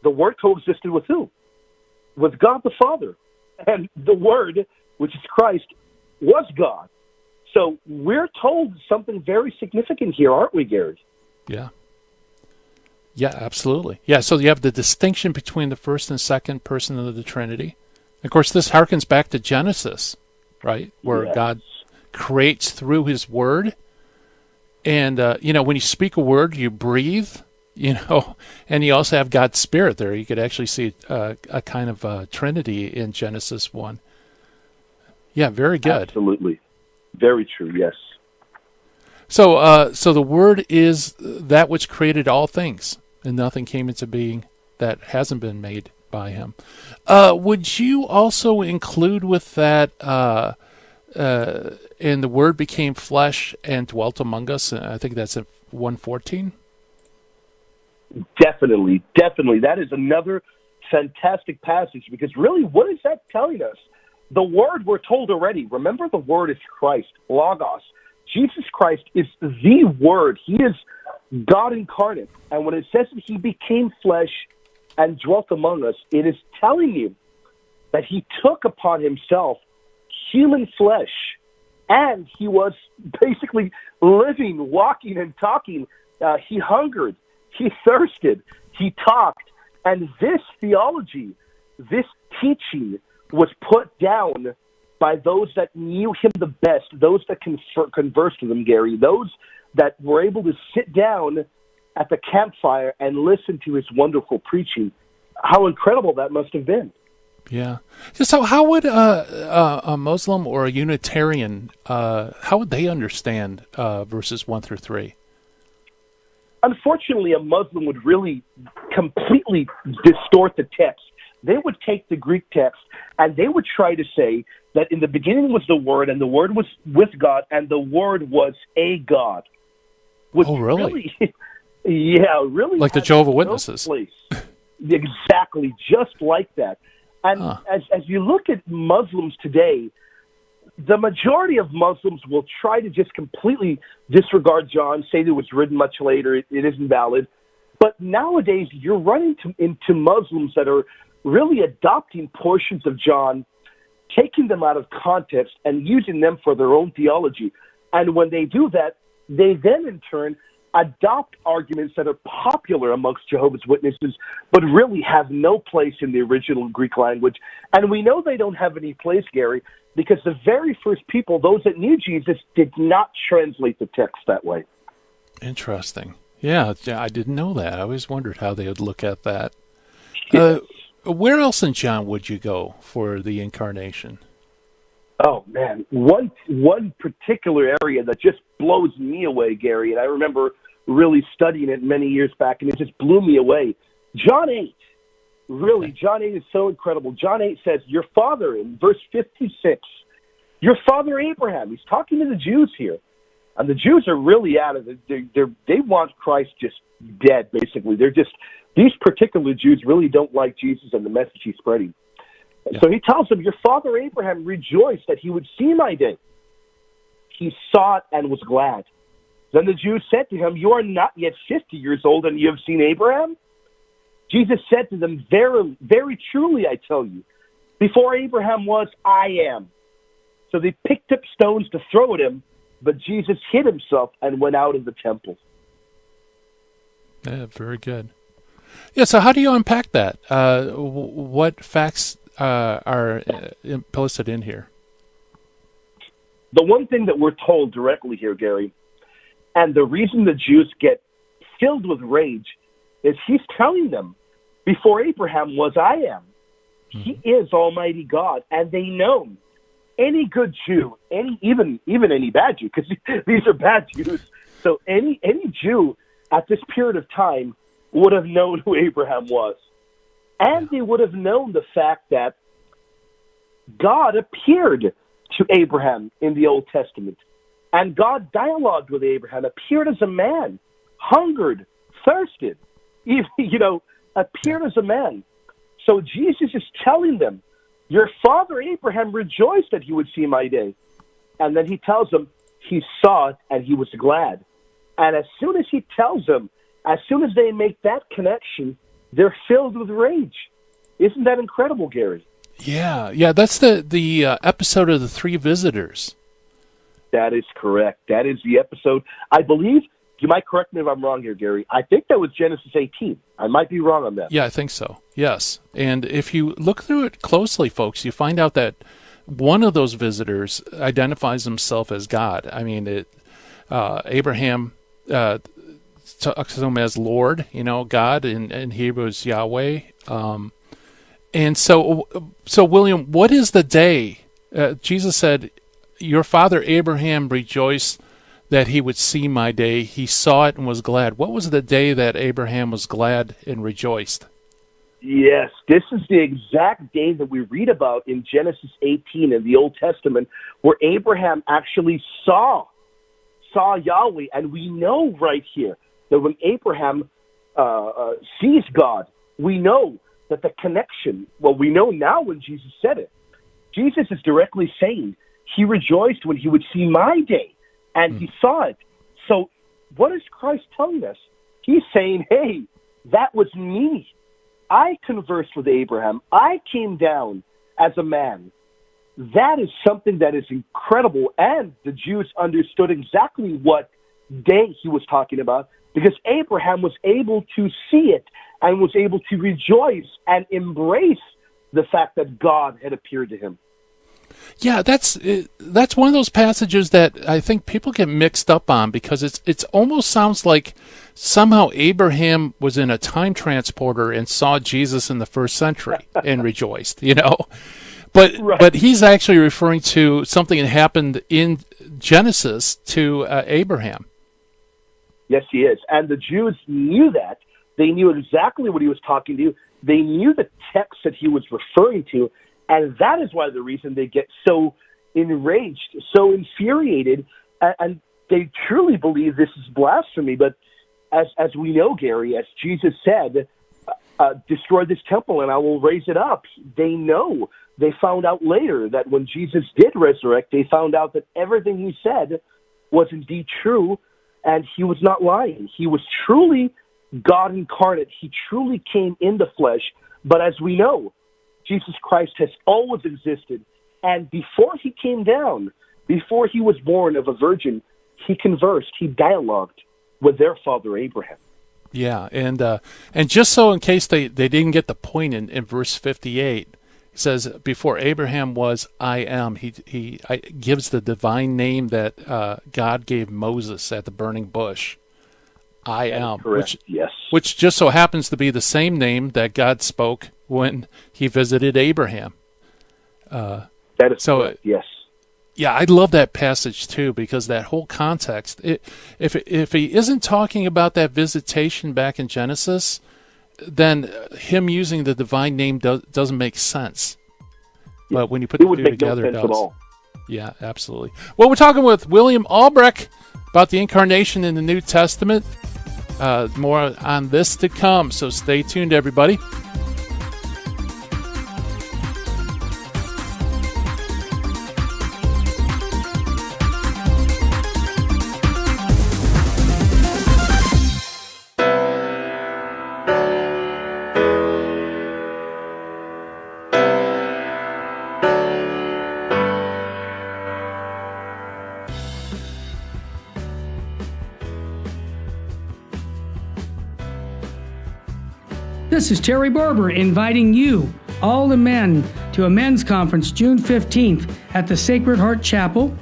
The Word coexisted with who? With God the Father. And the Word, which is Christ, was God. So we're told something very significant here, aren't we, Gary? Yeah. Yeah, absolutely. Yeah, so you have the distinction between the first and second person of the Trinity. Of course, this harkens back to Genesis, right? Where Yes. creates through his word. And, when you speak a word, you breathe, and you also have God's Spirit there. You could actually see a kind of Trinity in Genesis 1. Yeah, very good. Absolutely. Very true, yes. So the Word is that which created all things, and nothing came into being that hasn't been made by him. Would you also include with that, and the Word became flesh and dwelt among us? I think that's at 1:14. Definitely. That is another fantastic passage, because really, what is that telling us? The Word, we're told already. Remember, the Word is Christ, Logos. Jesus Christ is the Word. He is God incarnate. And when it says that he became flesh and dwelt among us, it is telling you that he took upon himself human flesh, and he was basically living, walking, and talking. He hungered, he thirsted, he talked. And this theology, this teaching was put down by those that knew him the best, those that conversed with him, Gary, those that were able to sit down at the campfire and listen to his wonderful preaching. How incredible that must have been. Yeah. So how would a Muslim or a Unitarian, how would they understand verses 1 through 3? Unfortunately, a Muslim would really completely distort the text. They would take the Greek text and they would try to say that in the beginning was the Word, and the Word was with God, and the Word was a God. Oh, really? Yeah, really. Like the Jehovah's Witnesses. Exactly, just like that. And as you look at Muslims today, the majority of Muslims will try to just completely disregard John, say that it was written much later, it isn't valid. But nowadays, you're running into Muslims that are really adopting portions of John, taking them out of context, and using them for their own theology. And when they do that, they then, in turn, adopt arguments that are popular amongst Jehovah's Witnesses, but really have no place in the original Greek language. And we know they don't have any place, Gary, because the very first people, those that knew Jesus, did not translate the text that way. Interesting. Yeah, I didn't know that. I always wondered how they would look at that. Where else in John would you go for the Incarnation? Oh, man. One particular area that just blows me away, Gary, and I remember really studying it many years back, and it just blew me away. John 8. Really, okay. John 8 is so incredible. John 8 says, your father, in verse 56, your father Abraham. He's talking to the Jews here. And the Jews are really out of it. They want Christ just dead, basically. These particular Jews really don't like Jesus and the message he's spreading. Yeah. So he tells them, your father Abraham rejoiced that he would see my day. He saw it and was glad. Then the Jews said to him, you are not yet 50 years old and you have seen Abraham? Jesus said to them, very, very truly I tell you, before Abraham was, I am. So they picked up stones to throw at him, but Jesus hid himself and went out of the temple. Yeah, very good. Yeah, so how do you unpack that? What facts are implicit in here? The one thing that we're told directly here, Gary, and the reason the Jews get filled with rage is he's telling them, before Abraham was, I am. Mm-hmm. He is Almighty God, and they know any good Jew, even any bad Jew, because these are bad Jews. So any Jew at this period of time would have known who Abraham was. And they would have known the fact that God appeared to Abraham in the Old Testament. And God dialogued with Abraham, appeared as a man, hungered, thirsted, appeared as a man. So Jesus is telling them, your father Abraham rejoiced that he would see my day. And then he tells them he saw it and he was glad. And as soon as he tells them, as soon as they make that connection, they're filled with rage. Isn't that incredible, Gary? Yeah, that's the episode of the three visitors. That is correct. That is the episode. I believe, you might correct me if I'm wrong here, Gary. I think that was Genesis 18. I might be wrong on that. Yeah, I think so. Yes. And if you look through it closely, folks, you find out that one of those visitors identifies himself as God. I mean, Abraham talks to him as Lord, God, in Hebrew is Yahweh. And so William, what is the day? Jesus said, your father Abraham rejoiced that he would see my day. He saw it and was glad. What was the day that Abraham was glad and rejoiced? Yes, this is the exact day that we read about in Genesis 18 in the Old Testament, where Abraham actually saw Yahweh. And we know right here that when Abraham sees God, we know that the connection, well, we know now when Jesus said it. Jesus is directly saying he rejoiced when he would see my day, and he saw it. So what is Christ telling us? He's saying, hey, that was me. I conversed with Abraham. I came down as a man. That is something that is incredible, and the Jews understood exactly what day he was talking about, because Abraham was able to see it and was able to rejoice and embrace the fact that God had appeared to him. Yeah, that's one of those passages that I think people get mixed up on, because it's almost sounds like somehow Abraham was in a time transporter and saw Jesus in the first century and rejoiced, But Right. But he's actually referring to something that happened in Genesis to Abraham. Yes, he is. And the Jews knew that. They knew exactly what he was talking to. They knew the text that he was referring to, and that is why the reason they get so enraged, so infuriated, and they truly believe this is blasphemy. But as we know, Gary, as Jesus said, destroy this temple and I will raise it up. They know. They found out later that when Jesus did resurrect, they found out that everything he said was indeed true, and he was not lying. He was truly God incarnate. He truly came in the flesh. But as we know, Jesus Christ has always existed. And before he came down, before he was born of a virgin, he conversed, he dialogued with their father Abraham. Yeah, and just so in case they didn't get the point in verse 58, it says, before Abraham was, I am. He gives the divine name that God gave Moses at the burning bush. I am, which just so happens to be the same name that God spoke when he visited Abraham. That is so correct, yes. Yeah, I love that passage too, because that whole context, if he isn't talking about that visitation back in Genesis, then him using the divine name doesn't make sense. But when you put the two together, it does. At all. Yeah, absolutely. Well, we're talking with William Allbrecht about the Incarnation in the New Testament. More on this to come, so stay tuned, everybody. This is Terry Barber inviting you, all the men, to a men's conference June 15th at the Sacred Heart Chapel.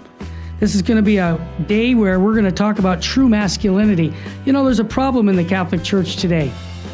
This is going to be a day where we're going to talk about true masculinity. There's a problem in the Catholic Church today.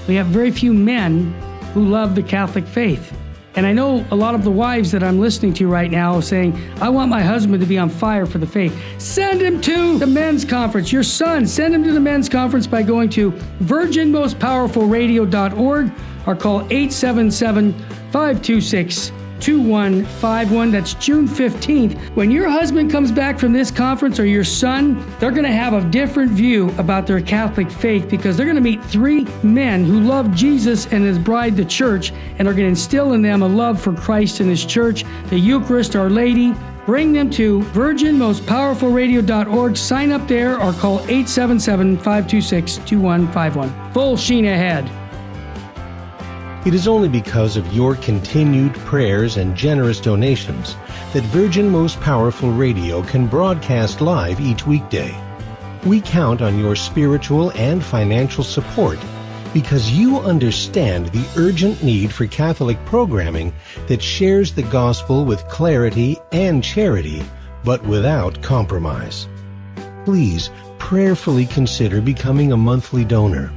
We have very few men who love the Catholic faith. And I know a lot of the wives that I'm listening to right now are saying, I want my husband to be on fire for the faith. Send him to the men's conference. Your son, send him to the men's conference by going to virginmostpowerfulradio.org or call 877-526-2151. That's June 15th. When your husband comes back from this conference, or your son, they're going to have a different view about their Catholic faith, because they're going to meet three men who love Jesus and his bride, the church, and are going to instill in them a love for Christ and his church, the Eucharist, Our Lady. Bring them to virginmostpowerfulradio.org. Sign up there or call 877-526-2151. Full sheen ahead. It is only because of your continued prayers and generous donations that Virgin Most Powerful Radio can broadcast live each weekday. We count on your spiritual and financial support because you understand the urgent need for Catholic programming that shares the gospel with clarity and charity, but without compromise. Please prayerfully consider becoming a monthly donor.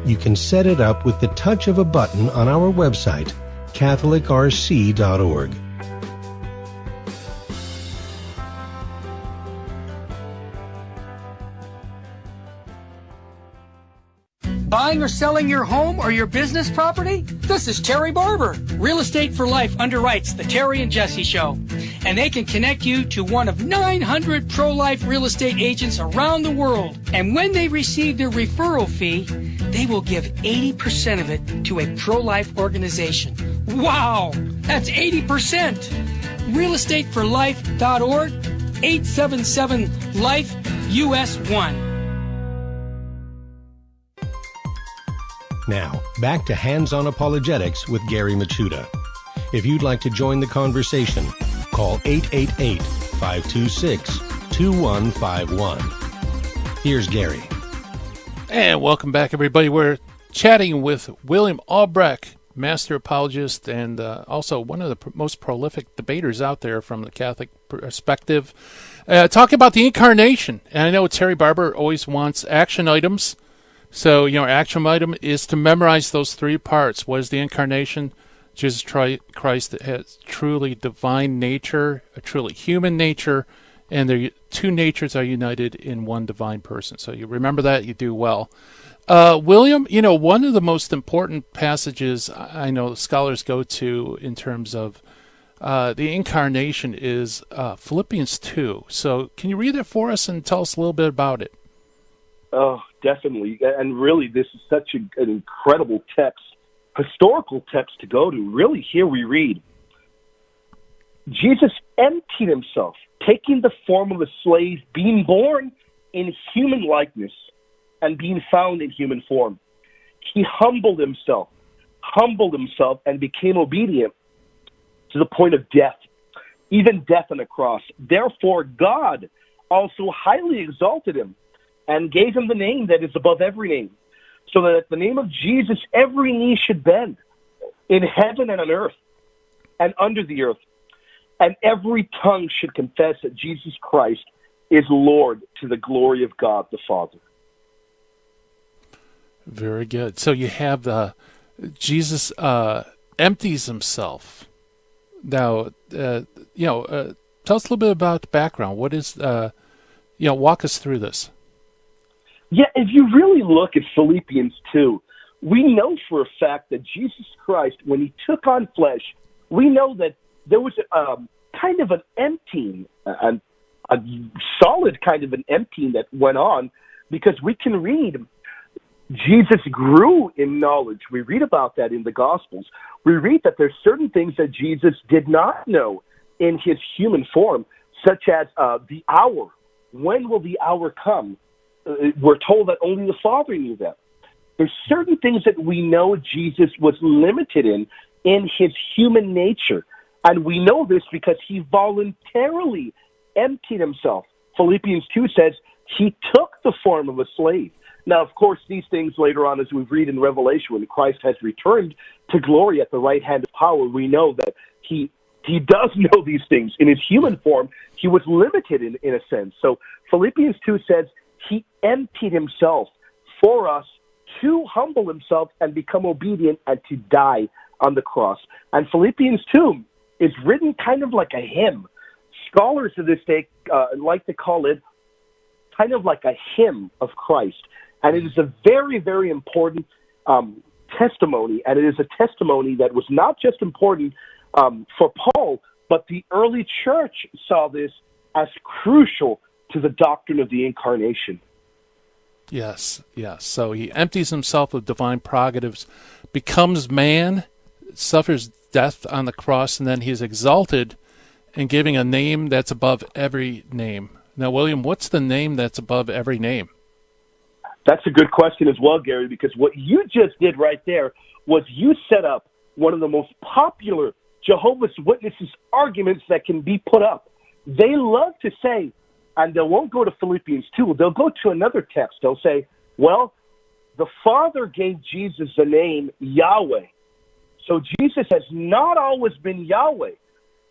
You can set it up with the touch of a button on our website, catholicrc.org. Buying or selling your home or your business property? This is Terry Barber. Real Estate for Life underwrites the Terry and Jesse Show. And they can connect you to one of 900 pro-life real estate agents around the world. And when they receive their referral fee, they will give 80% of it to a pro-life organization. Wow! That's 80%! realestateforlife.org, 877-LIFE-US1. Now, back to Hands-On Apologetics with Gary Machuda. If you'd like to join the conversation, call 888-526-2151. Here's Gary. And welcome back, everybody. We're chatting with William Allbrecht, master apologist, and also one of the most prolific debaters out there from the Catholic perspective. Talking about the Incarnation. And I know Terry Barber always wants action items. So, action item is to memorize those three parts. What is the Incarnation? Jesus Christ has truly divine nature, a truly human nature, and their two natures are united in one divine person. So you remember that, you do well. William, one of the most important passages I know scholars go to in terms of the Incarnation is Philippians 2. So can you read it for us and tell us a little bit about it? Oh, definitely. And really, this is such an incredible text, historical text to go to. Really, here we read, Jesus emptied himself, taking the form of a slave, being born in human likeness, and being found in human form. He humbled himself, and became obedient to the point of death, even death on the cross. Therefore, God also highly exalted him and gave him the name that is above every name, so that at the name of Jesus every knee should bend, in heaven and on earth and under the earth, and every tongue should confess that Jesus Christ is Lord, to the glory of God the Father. Very good. So you have Jesus empties himself. Now, tell us a little bit about the background. What is, walk us through this. Yeah, if you really look at Philippians 2, we know for a fact that Jesus Christ, when he took on flesh, we know that there was kind of an emptying, a solid kind of an emptying that went on, because we can read Jesus grew in knowledge. We read about that in the Gospels. We read that there's certain things that Jesus did not know in his human form, such as the hour. When will the hour come? We're told that only the Father knew that. There's certain things that we know Jesus was limited in his human nature. And we know this because he voluntarily emptied himself. Philippians 2 says he took the form of a slave. Now, of course, these things later on, as we read in Revelation, when Christ has returned to glory at the right hand of power, we know that he does know these things. In his human form, he was limited in a sense. So Philippians 2 says, he emptied himself for us to humble himself and become obedient and to die on the cross. And Philippians 2 is written kind of like a hymn. Scholars of this day like to call it kind of like a hymn of Christ. And it is a very, very important testimony. And it is a testimony that was not just important for Paul, but the early church saw this as crucial to the doctrine of the Incarnation. Yes. So he empties himself of divine prerogatives, becomes man, suffers death on the cross, and then he is exalted and giving a name that's above every name. Now, William, what's the name that's above every name? That's a good question as well, Gary, because what you just did right there was you set up one of the most popular Jehovah's Witnesses arguments that can be put up. They love to say, and they won't go to Philippians 2, they'll go to another text. They'll say, well, the Father gave Jesus the name Yahweh. So Jesus has not always been Yahweh.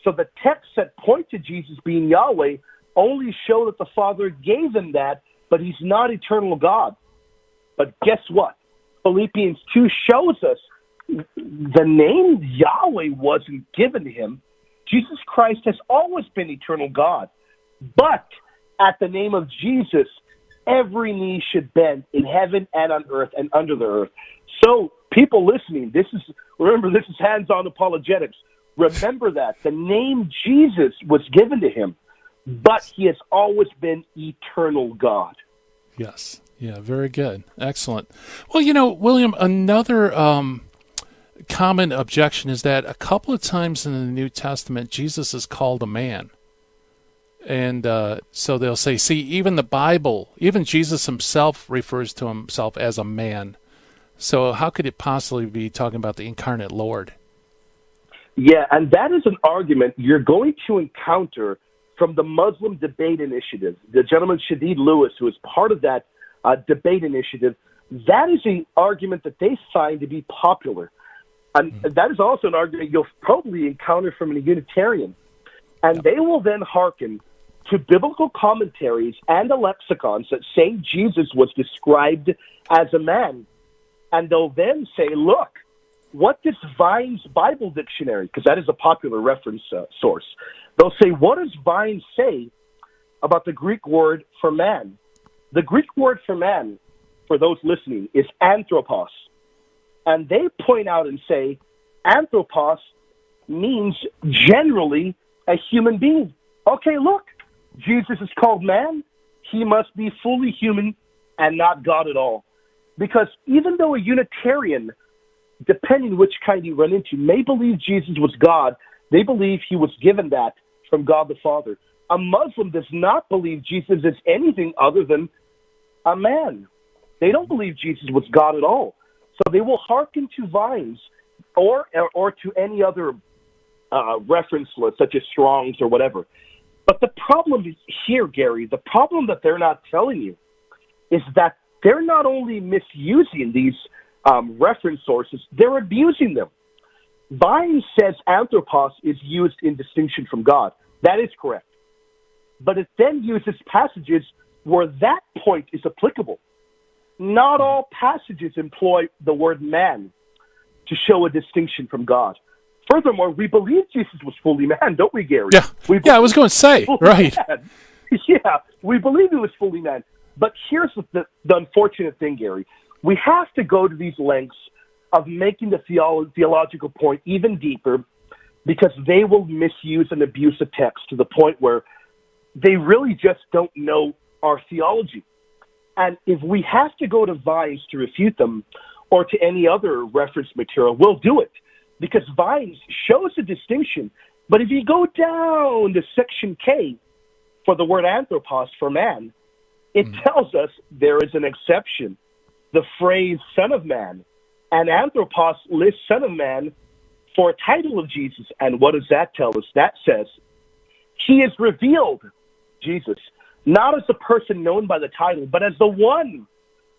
So the texts that point to Jesus being Yahweh only show that the Father gave him that, but he's not eternal God. But guess what? Philippians 2 shows us the name Yahweh wasn't given to him. Jesus Christ has always been eternal God. But at the name of Jesus, every knee should bend in heaven and on earth and under the earth. So people listening, remember, this is hands-on apologetics. Remember that. The name Jesus was given to him, but he has always been eternal God. Yes. Yeah, very good. Excellent. Well, William, another common objection is that a couple of times in the New Testament, Jesus is called a man. And so they'll say, see, even the Bible, even Jesus himself refers to himself as a man. So how could it possibly be talking about the incarnate Lord? Yeah, and that is an argument you're going to encounter from the Muslim Debate Initiative. The gentleman Shadid Lewis, who is part of that debate initiative, that is an argument that they find to be popular. And that is also an argument you'll probably encounter from a Unitarian. And they will then hearken to biblical commentaries and the lexicons that say Jesus was described as a man. And they'll then say, look, what does Vine's Bible Dictionary, because that is a popular reference source, they'll say, what does Vine say about the Greek word for man? The Greek word for man, for those listening, is anthropos. And they point out and say, anthropos means generally a human being. Okay, look, Jesus is called man. He must be fully human and not God at all. Because even though a Unitarian, depending which kind you run into, may believe Jesus was God, they believe he was given that from God the Father. A Muslim does not believe Jesus is anything other than a man. They don't believe Jesus was God at all. So they will hearken to Vines or to any other reference list, such as Strong's or whatever. But the problem is here, Gary, the problem that they're not telling you is that they're not only misusing these reference sources, they're abusing them. Vine says anthropos is used in distinction from God. That is correct. But it then uses passages where that point is applicable. Not all passages employ the word man to show a distinction from God. Furthermore, we believe Jesus was fully man, don't we, Gary? Yeah, I was going to say, right. Man. Yeah, we believe he was fully man. But here's the unfortunate thing, Gary. We have to go to these lengths of making the theological point even deeper because they will misuse and abuse a text to the point where they really just don't know our theology. And if we have to go to Vines to refute them or to any other reference material, we'll do it because Vines shows a distinction. But if you go down to section K for the word anthropos for man, it tells us there is an exception. The phrase son of man and anthropos lists son of man for a title of Jesus. And what does that tell us? That says he is revealed, Jesus, not as the person known by the title, but as the one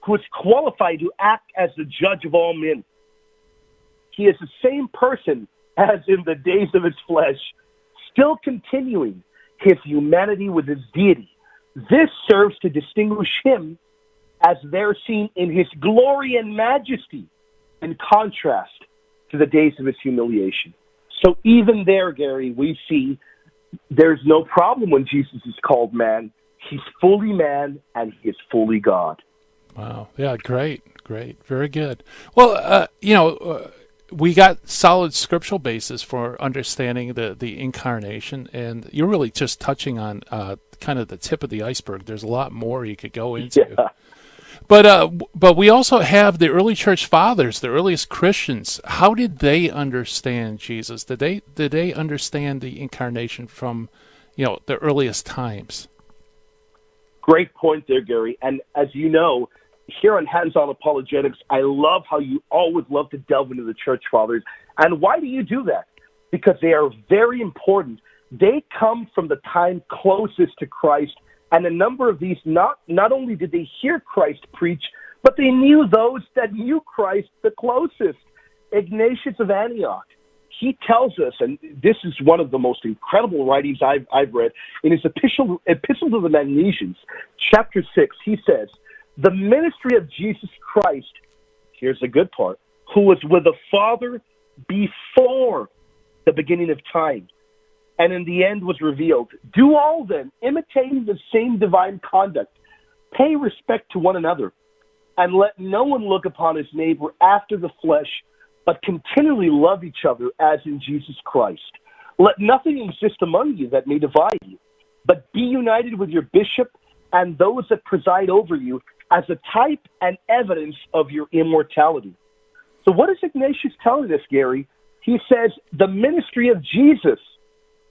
who is qualified to act as the judge of all men. He is the same person as in the days of his flesh, still continuing his humanity with his deity. This serves to distinguish him as they're seen in his glory and majesty in contrast to the days of his humiliation. So even there, Gary, we see there's no problem when Jesus is called man. He's fully man and he is fully God. Wow. Yeah, great. Very good. Well, we got solid scriptural basis for understanding the incarnation, and you're really just touching on kind of the tip of the iceberg. There's a lot more you could go into. Yeah. But we also have the early church fathers, the earliest Christians. How did they understand Jesus? Did they understand the incarnation from, the earliest times? Great point there, Gary. And as you know, here on Hands-On Apologetics, I love how you always love to delve into the church fathers. And why do you do that? Because they are very important. They come from the time closest to Christ. And a number of these, not only did they hear Christ preach, but they knew those that knew Christ the closest. Ignatius of Antioch, he tells us, and this is one of the most incredible writings I've read, in his Epistle to the Magnesians, chapter 6, he says, the ministry of Jesus Christ, here's the good part, who was with the Father before the beginning of time, and in the end was revealed. Do all then, imitating the same divine conduct, pay respect to one another, and let no one look upon his neighbor after the flesh, but continually love each other as in Jesus Christ. Let nothing exist among you that may divide you, but be united with your bishop and those that preside over you as a type and evidence of your immortality. So what is Ignatius telling us, Gary? He says the ministry of Jesus,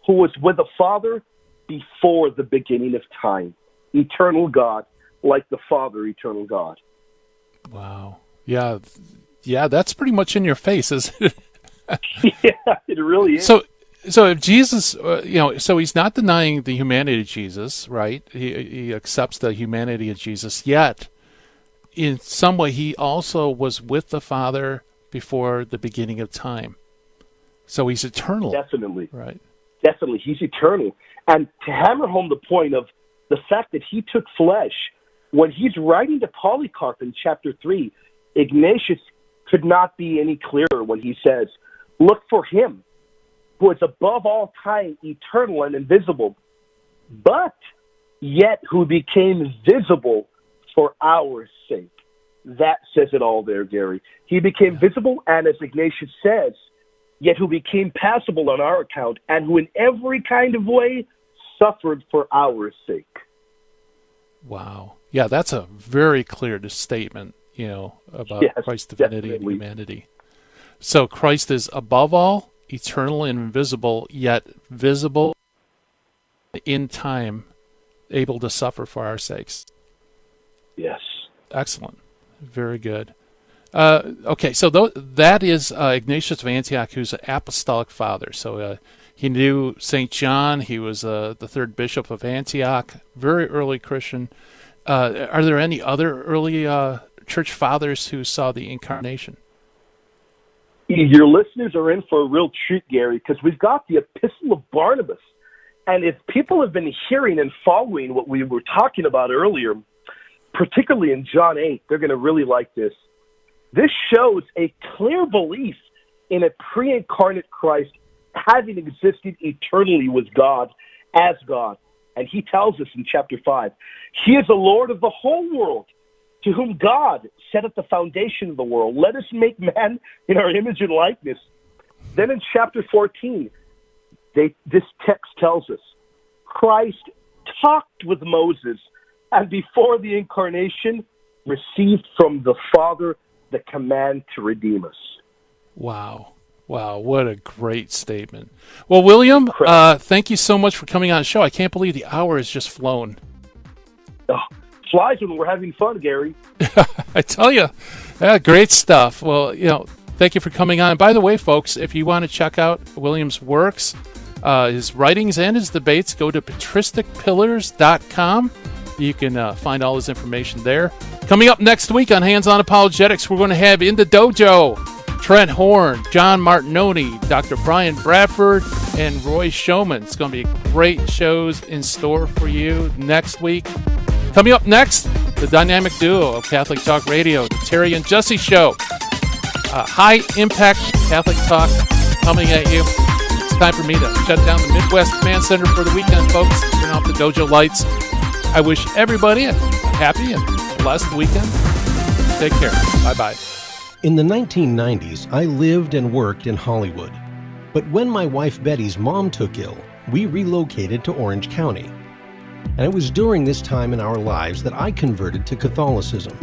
who was with the Father before the beginning of time. Eternal God, like the Father, eternal God. Wow. Yeah, that's pretty much in your face, isn't it? Yeah, it really is. So if Jesus, so he's not denying the humanity of Jesus, right? He accepts the humanity of Jesus, yet in some way he also was with the Father before the beginning of time. So he's eternal. Definitely. Right. Definitely. He's eternal. And to hammer home the point of the fact that he took flesh, when he's writing to Polycarp in chapter 3, Ignatius could not be any clearer when he says, look for him who is above all time, eternal and invisible, but yet who became visible for our sake. That says it all there, Gary. He became visible, and as Ignatius says, yet who became passable on our account, and who in every kind of way suffered for our sake. Wow. Yeah, that's a very clear statement, about Christ's divinity and humanity. So Christ is above all, eternal and invisible, yet visible in time, able to suffer for our sakes. Yes. Excellent. Very good. Okay, so that is Ignatius of Antioch, who's an apostolic father. So he knew St. John. He was the third bishop of Antioch, very early Christian. Are there any other early church fathers who saw the Incarnation? Your listeners are in for a real treat, Gary, because we've got the Epistle of Barnabas. And if people have been hearing and following what we were talking about earlier, particularly in John 8, they're going to really like this. This shows a clear belief in a pre-incarnate Christ having existed eternally with God as God. And he tells us in chapter 5, he is the Lord of the whole world, to whom God set up the foundation of the world. Let us make man in our image and likeness. Then in chapter 14, this text tells us, Christ talked with Moses, and before the Incarnation, received from the Father the command to redeem us. Wow. Wow, what a great statement. Well, William, thank you so much for coming on the show. I can't believe the hour has just flown. Oh, flies when we're having fun, Gary. I tell you, great stuff. Well, thank you for coming on. And by the way, folks, if you want to check out William's works, his writings and his debates, go to patristicpillars.com. You can find all his information there. Coming up next week on Hands On Apologetics, we're going to have in the dojo Trent Horn, John Martinoni, Dr. Brian Bradford, and Roy Showman. It's going to be great shows in store for you next week. Coming up next, the dynamic duo of Catholic Talk Radio, the Terry and Jesse Show. High impact Catholic talk coming at you. It's time for me to shut down the Midwest Command Center for the weekend, folks. Turn off the dojo lights. I wish everybody a happy and blessed weekend. Take care. Bye-bye. In the 1990s, I lived and worked in Hollywood. But when my wife Betty's mom took ill, we relocated to Orange County. And it was during this time in our lives that I converted to Catholicism.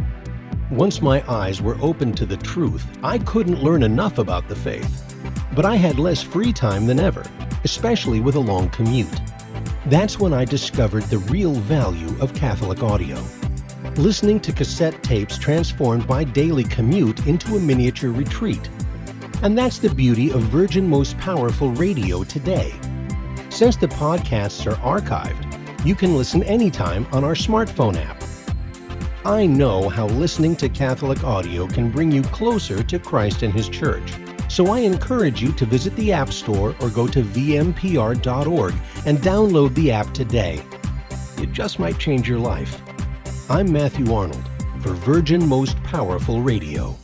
Once my eyes were opened to the truth, I couldn't learn enough about the faith. But I had less free time than ever, especially with a long commute. That's when I discovered the real value of Catholic audio. Listening to cassette tapes transformed my daily commute into a miniature retreat. And that's the beauty of Virgin Most Powerful Radio today. Since the podcasts are archived, you can listen anytime on our smartphone app. I know how listening to Catholic audio can bring you closer to Christ and His Church. So I encourage you to visit the App Store or go to vmpr.org and download the app today. It just might change your life. I'm Matthew Arnold for Virgin Most Powerful Radio.